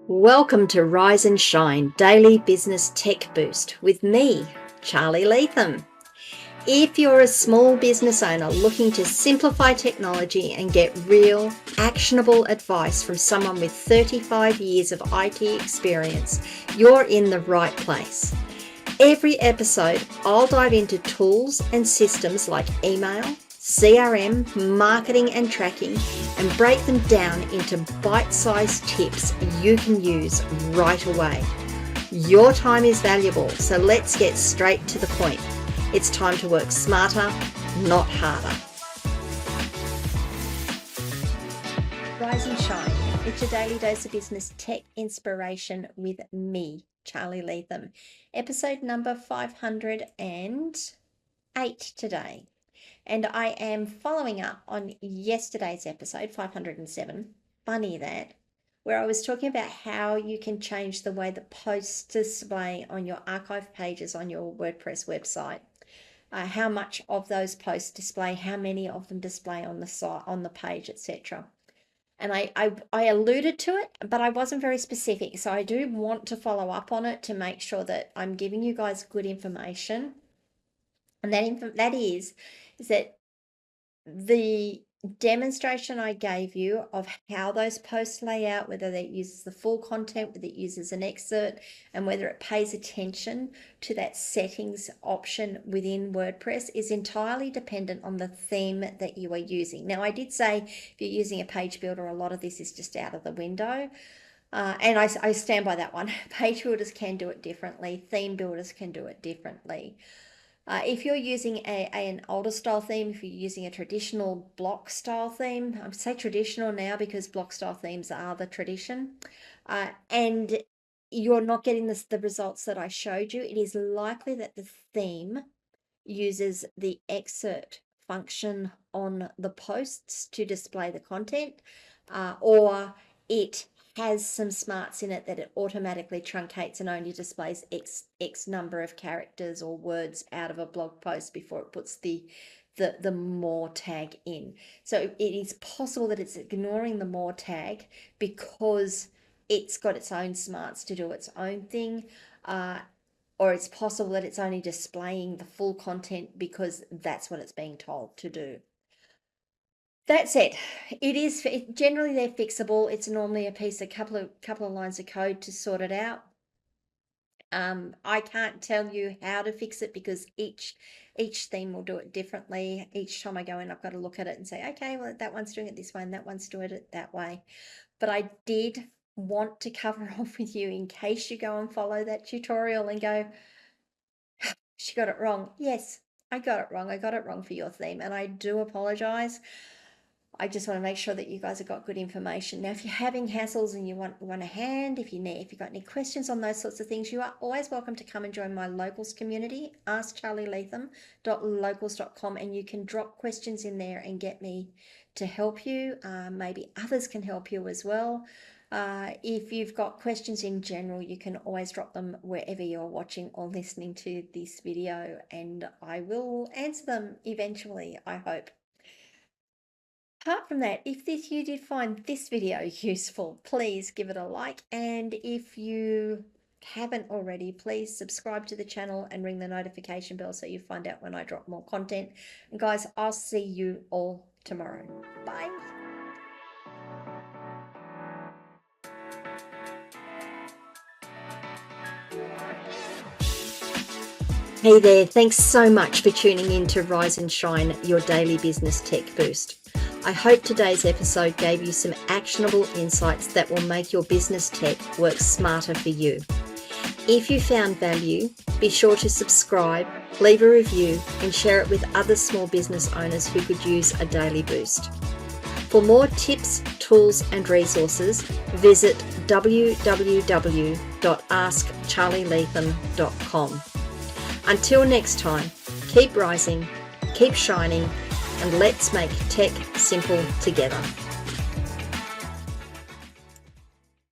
Welcome to Rise and Shine Daily Business Tech Boost with me, Charly Leetham. If you're a small business owner looking to simplify technology and get real, actionable advice from someone with 35 years of IT experience, you're in the right place. Every episode, I'll dive into tools and systems like email, CRM, marketing and tracking, and break them down into bite-sized tips you can use right away. Your time is valuable, so let's get straight to the point. It's time to work smarter, not harder. Rise and shine. It's your daily dose of business tech inspiration with me, Charly Leetham. Episode number 508 today. And I am following up on yesterday's episode, 507, funny that, where I was talking about how you can change the way the posts display on your archive pages on your WordPress website. How much of those posts display, how many of them display on the site, on the page, etc. And I alluded to it, but I wasn't very specific. So I do want to follow up on it to make sure that I'm giving you guys good information. And that is that the demonstration I gave you of how those posts lay out, whether that uses the full content, whether it uses an excerpt, and whether it pays attention to that settings option within WordPress is entirely dependent on the theme that you are using. Now, I did say if you're using a page builder, a lot of this is just out of the window. And I stand by that one. Page builders can do it differently. Theme builders can do it differently. If you're using an older style theme, if you're using a traditional block style theme, I say traditional now because block style themes are the tradition, and you're not getting the results that I showed you, it is likely that the theme uses the excerpt function on the posts to display the content, or it has some smarts in it that it automatically truncates and only displays X number of characters or words out of a blog post before it puts the more tag in. So it is possible that it's ignoring the more tag because it's got its own smarts to do its own thing, or it's possible that it's only displaying the full content because that's what it's being told to do. That's it. Generally they're fixable. It's normally a couple of lines of code to sort it out. I can't tell you how to fix it because each theme will do it differently. Each time I go in, I've got to look at it and say, okay, well, that one's doing it this way and that one's doing it that way. But I did want to cover off with you in case you go and follow that tutorial and go, she got it wrong. Yes, I got it wrong. I got it wrong for your theme, and I do apologize. I just want to make sure that you guys have got good information. Now, if you're having hassles and you want a hand, if you've got any questions on those sorts of things, you are always welcome to come and join my locals community, askcharlyleetham.locals.com, and you can drop questions in there and get me to help you. Maybe others can help you as well. If you've got questions in general, you can always drop them wherever you're watching or listening to this video, and I will answer them eventually, I hope. Apart from that, if you did find this video useful, please give it a like, and if you haven't already, please subscribe to the channel and ring the notification bell so you find out when I drop more content. And guys, I'll see you all tomorrow. Bye. Hey there, thanks so much for tuning in to Rise and Shine, your daily business tech boost. I hope today's episode gave you some actionable insights that will make your business tech work smarter for you. If you found value, be sure to subscribe, leave a review, and share it with other small business owners who could use a daily boost. For more tips, tools, and resources, visit www.askcharlyleetham.com. Until next time, keep rising, keep shining, and let's make tech simple together.